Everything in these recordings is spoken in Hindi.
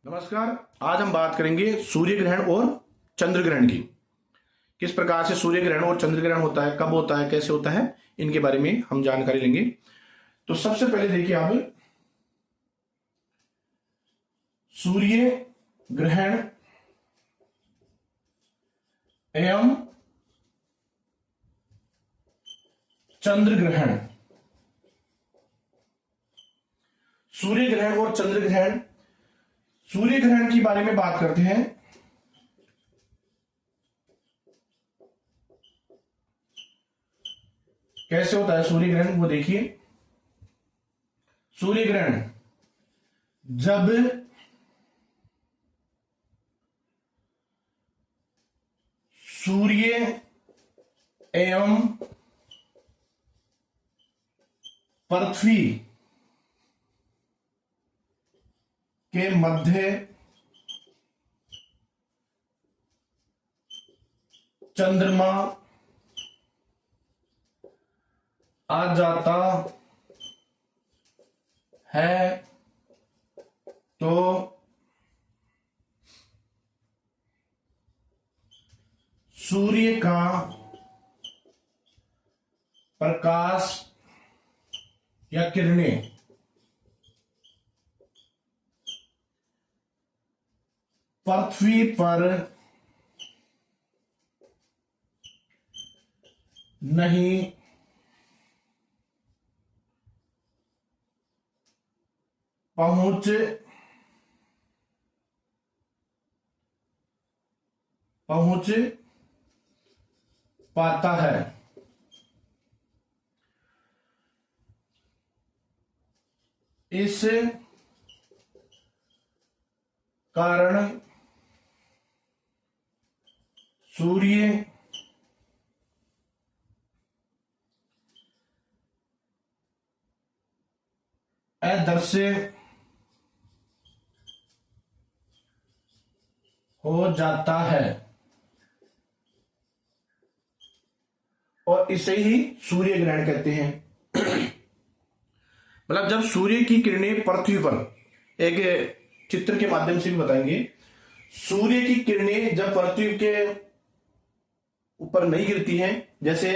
नमस्कार। आज हम बात करेंगे सूर्य ग्रहण और चंद्र ग्रहण की। किस प्रकार से सूर्य ग्रहण और चंद्र ग्रहण होता है, कब होता है, कैसे होता है, इनके बारे में हम जानकारी लेंगे। तो सबसे पहले देखिए आप, सूर्य ग्रहण एवं चंद्र ग्रहण। सूर्य ग्रहण और चंद्र ग्रहण। सूर्य ग्रहण के बारे में बात करते हैं। कैसे होता है सूर्य ग्रहण, वो देखिए। सूर्य ग्रहण जब सूर्य एवं पृथ्वी के मध्य चंद्रमा आ जाता है तो सूर्य का प्रकाश या किरणें पृथ्वी पर नहीं पहुंच पाता है। इस कारण सूर्य अदृश्य हो जाता है और इसे ही सूर्य ग्रहण कहते हैं। मतलब जब सूर्य की किरणें पृथ्वी पर, एक चित्र के माध्यम से भी बताएंगे, सूर्य की किरणें जब पृथ्वी के ऊपर नहीं गिरती हैं, जैसे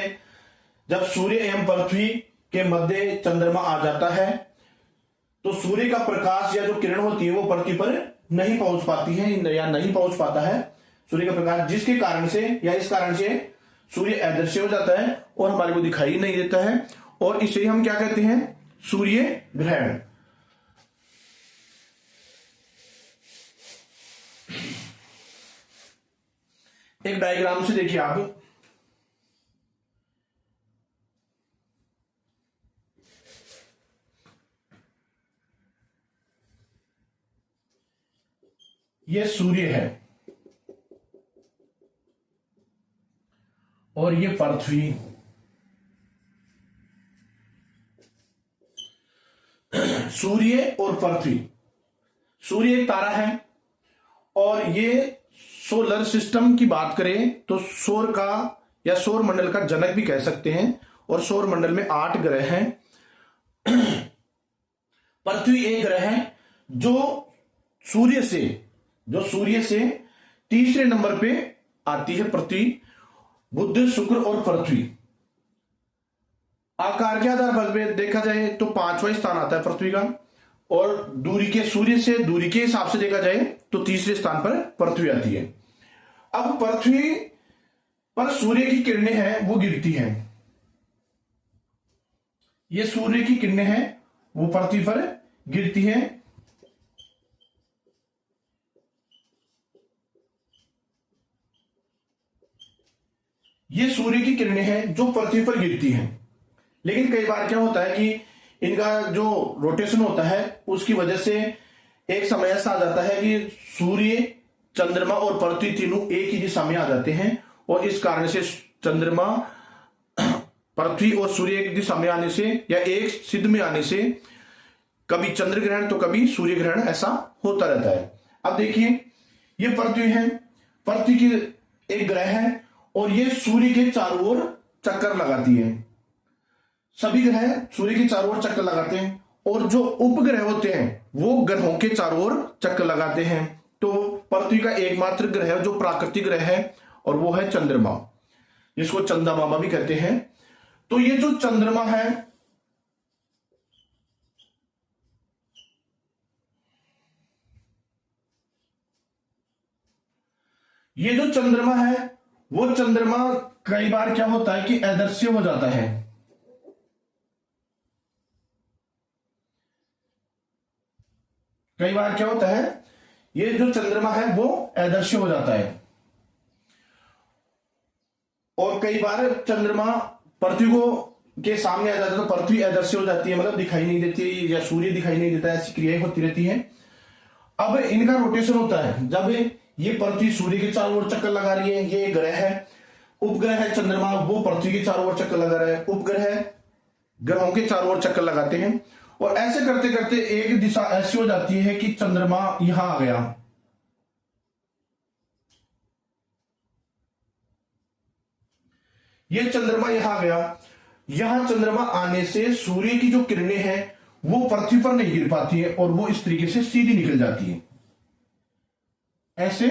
जब सूर्य एवं पृथ्वी के मध्य चंद्रमा आ जाता है तो सूर्य का प्रकाश या जो किरण होती है वो पृथ्वी पर नहीं पहुंच पाती है या नहीं पहुंच पाता है सूर्य का प्रकाश, जिसके कारण से या इस कारण से सूर्य अदृश्य हो जाता है और हमारे को दिखाई नहीं देता है, और इसे हम क्या कहते हैं, सूर्य ग्रहण। एक डायग्राम से देखिए आप, ये सूर्य है और ये पृथ्वी। सूर्य और पृथ्वी। सूर्य एक तारा है और ये सोलर सिस्टम की बात करें तो सौर का या सौर मंडल का जनक भी कह सकते हैं, और सौर मंडल में 8 ग्रह हैं। पृथ्वी एक ग्रह है जो सूर्य से तीसरे नंबर पे आती है। पृथ्वी, बुध, शुक्र और पृथ्वी। आकार के आधार पर देखा जाए तो 5वां स्थान आता है पृथ्वी का, और दूरी के, सूर्य से दूरी के हिसाब से देखा जाए तो तीसरे स्थान पर पृथ्वी आती है। अब पृथ्वी पर सूर्य की किरणें हैं वो गिरती हैं। ये सूर्य की किरणें हैं वो पृथ्वी पर गिरती हैं। ये सूर्य की किरणें हैं जो पृथ्वी पर गिरती हैं, लेकिन कई बार क्या होता है कि इनका जो रोटेशन होता है उसकी वजह से एक समय ऐसा आ जाता है कि सूर्य, चंद्रमा और पृथ्वी तीनों एक ही दिशा में आ जाते हैं, और इस कारण से चंद्रमा, पृथ्वी और सूर्य एक दिशा में आने से या एक सिद्ध में आने से कभी चंद्र ग्रहण तो कभी सूर्य ग्रहण ऐसा होता रहता है। अब देखिए, ये पृथ्वी है, पृथ्वी की एक ग्रह है और ये सूर्य के चारों ओर चक्कर लगाती है। सभी ग्रह सूर्य के चारों ओर चक्कर लगाते हैं और जो उपग्रह होते हैं वो ग्रहों के चारों ओर चक्कर लगाते हैं। तो पृथ्वी का एकमात्र ग्रह जो प्राकृतिक ग्रह है और वो है चंद्रमा, जिसको चंदा मामा भी कहते हैं। तो ये जो चंद्रमा है, ये जो चंद्रमा है वो चंद्रमा कई बार क्या होता है कि अदृश्य हो जाता है। कई बार क्या होता है, ये जो चंद्रमा है वो अदृश्य हो जाता है। और कई बार चंद्रमा पृथ्वी को के सामने आ जाता है तो पृथ्वी अदृश्य हो जाती है, मतलब दिखाई नहीं देती, या सूर्य दिखाई नहीं देता, ऐसी क्रियाएं होती रहती हैं। अब इनका रोटेशन होता है, जब ये पृथ्वी सूर्य के चारों ओर चक्कर लगा रही है, ये ग्रह है, उपग्रह है चंद्रमा, वो पृथ्वी के चारों ओर चक्कर लगा रहा है, उपग्रह ग्रहों के चारों ओर चक्कर लगाते हैं। और ऐसे करते करते एक दिशा ऐसी हो जाती है कि चंद्रमा यहां आ गया, ये चंद्रमा यहां आ गया। यहां चंद्रमा आने से सूर्य की जो किरणें हैं वो पृथ्वी पर नहीं गिर पाती है और वो इस तरीके से सीधी निकल जाती है। ऐसे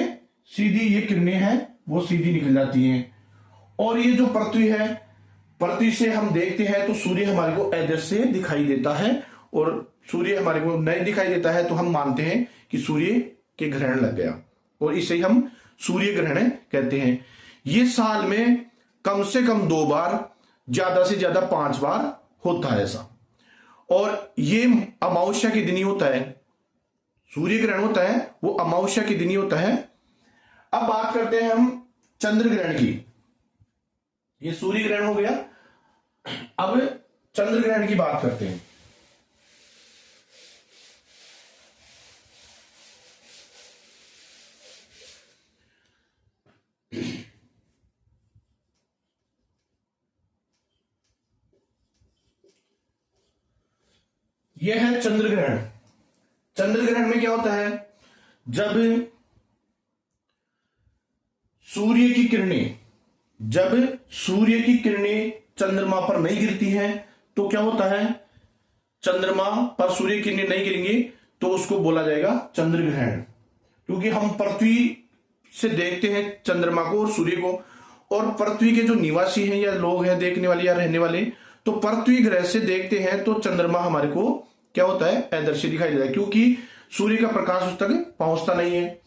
सीधी ये किरणें हैं वो सीधी निकल जाती हैं। और ये जो पृथ्वी है, पृथ्वी से हम देखते हैं तो सूर्य हमारे को अदृश्य दिखाई देता है, और सूर्य हमारे को नहीं दिखाई देता है तो हम मानते हैं कि सूर्य के ग्रहण लग गया, और इसे हम सूर्य ग्रहण कहते हैं। ये साल में कम से कम 2 बार, ज्यादा से ज्यादा 5 बार होता है ऐसा। और ये अमावस्या के दिन ही होता है, सूर्य ग्रहण होता है वो अमावस्या के दिन ही होता है। अब बात करते हैं हम चंद्र ग्रहण की। ये सूर्य ग्रहण हो गया, अब चंद्र ग्रहण की बात करते हैं। यह है चंद्र ग्रहण। चंद्र ग्रहण में क्या होता है, जब सूर्य की किरणें चंद्रमा पर नहीं गिरती हैं तो क्या होता है, चंद्रमा पर सूर्य की किरणें नहीं गिरेंगी तो उसको बोला जाएगा चंद्र ग्रहण। क्योंकि हम पृथ्वी से देखते हैं चंद्रमा को और सूर्य को, और पृथ्वी के जो निवासी हैं या लोग हैं देखने वाले या रहने वाले, तो पृथ्वी ग्रह से देखते हैं तो चंद्रमा हमारे को क्या होता है, अदृश्य दिखाई देता है, क्योंकि सूर्य का प्रकाश उस तक पहुंचता नहीं है।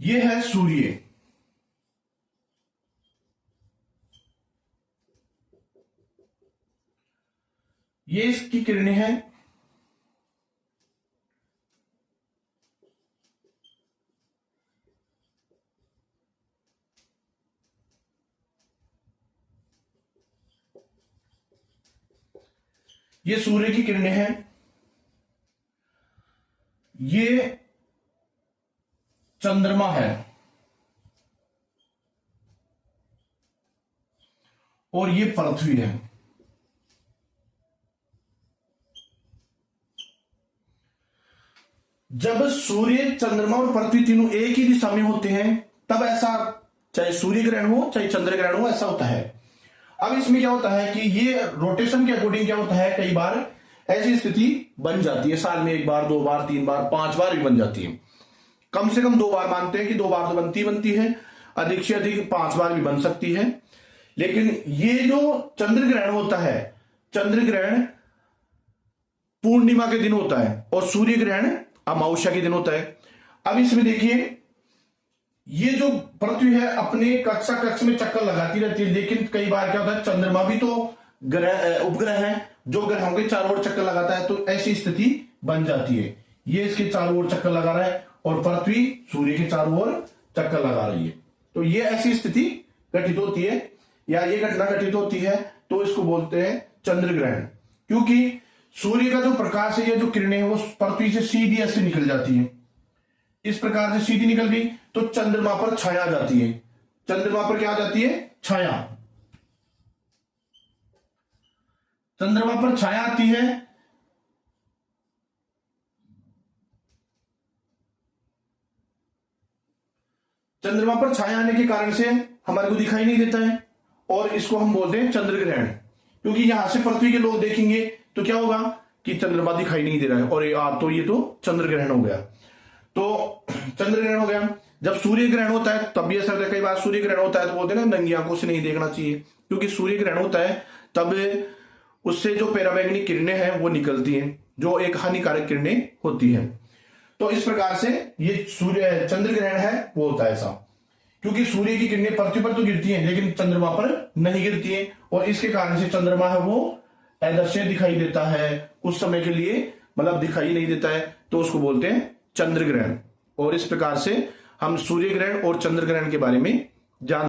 यह है सूर्य। ये इसकी किरणें हैं। ये सूर्य की किरणें हैं, ये चंद्रमा है, और ये पृथ्वी है। जब सूर्य, चंद्रमा और पृथ्वी तीनों एक ही दिशा में होते हैं तब ऐसा, चाहे सूर्य ग्रहण हो चाहे चंद्र ग्रहण हो, ऐसा होता है। अब इसमें क्या होता है कि ये रोटेशन के अकॉर्डिंग क्या होता है, कई बार ऐसी स्थिति बन जाती है, साल में 1 बार, 2 बार, 3 बार, 5 बार भी बन जाती है। कम से कम 2 बार मानते हैं कि 2 बार तो बनती है, अधिक से अधिक 5 बार भी बन सकती है। लेकिन ये जो चंद्र ग्रहण होता है, चंद्र ग्रहण पूर्णिमा के दिन होता है और सूर्य ग्रहण अमावस्या के दिन होता है। अब इसमें देखिए, ये जो पृथ्वी है अपने कक्ष में चक्कर लगाती रहती है, लेकिन कई बार क्या होता है, चंद्रमा भी तो उपग्रह है जो ग्रहों के चारों ओर चक्कर लगाता है, तो ऐसी स्थिति बन जाती है। ये इसके चारों ओर चक्कर लगा रहा है और पृथ्वी सूर्य के चारों ओर चक्कर लगा रही है, तो ये ऐसी स्थिति घटित होती है या ये घटना घटित होती है, तो इसको बोलते हैं चंद्र ग्रहण। क्योंकि सूर्य का जो प्रकाश है, ये जो किरणें हैं वो पृथ्वी से सीधी ऐसे निकल जाती हैं, इस प्रकार से सीधी निकल गई तो चंद्रमा पर छाया आ जाती है। चंद्रमा पर क्या आ जाती है, छाया। चंद्रमा पर छाया आती है, चंद्रमा पर छाया आने के कारण से हमारे को दिखाई नहीं देता है और इसको हम बोलते हैं चंद्र ग्रहण। क्योंकि यहां से पृथ्वी के लोग देखेंगे तो क्या होगा कि चंद्रमा दिखाई नहीं दे रहा है और ये तो चंद्र ग्रहण हो गया। तो चंद्र ग्रहण हो गया। जब सूर्य ग्रहण होता है तब भी ऐसा होता है, कई बार सूर्य ग्रहण होता है तो बोलते हैं ना नंगी आंखों से नहीं देखना चाहिए, क्योंकि सूर्य ग्रहण होता है तब उससे जो पराबैंगनी किरणें हैं वो निकलती हैं, जो एक हानिकारक किरणें होती हैं। तो इस प्रकार से ये सूर्य चंद्र ग्रहण है वो होता है ऐसा, क्योंकि सूर्य की किरणें पृथ्वी पर तो गिरती हैं लेकिन चंद्रमा पर नहीं गिरती है, और इसके कारण से चंद्रमा है वो अदृश्य दिखाई देता है उस समय के लिए, मतलब दिखाई नहीं देता है, तो उसको बोलते हैं चंद्र ग्रहण। और इस प्रकार से हम सूर्य ग्रहण और चंद्र ग्रहण के बारे में जान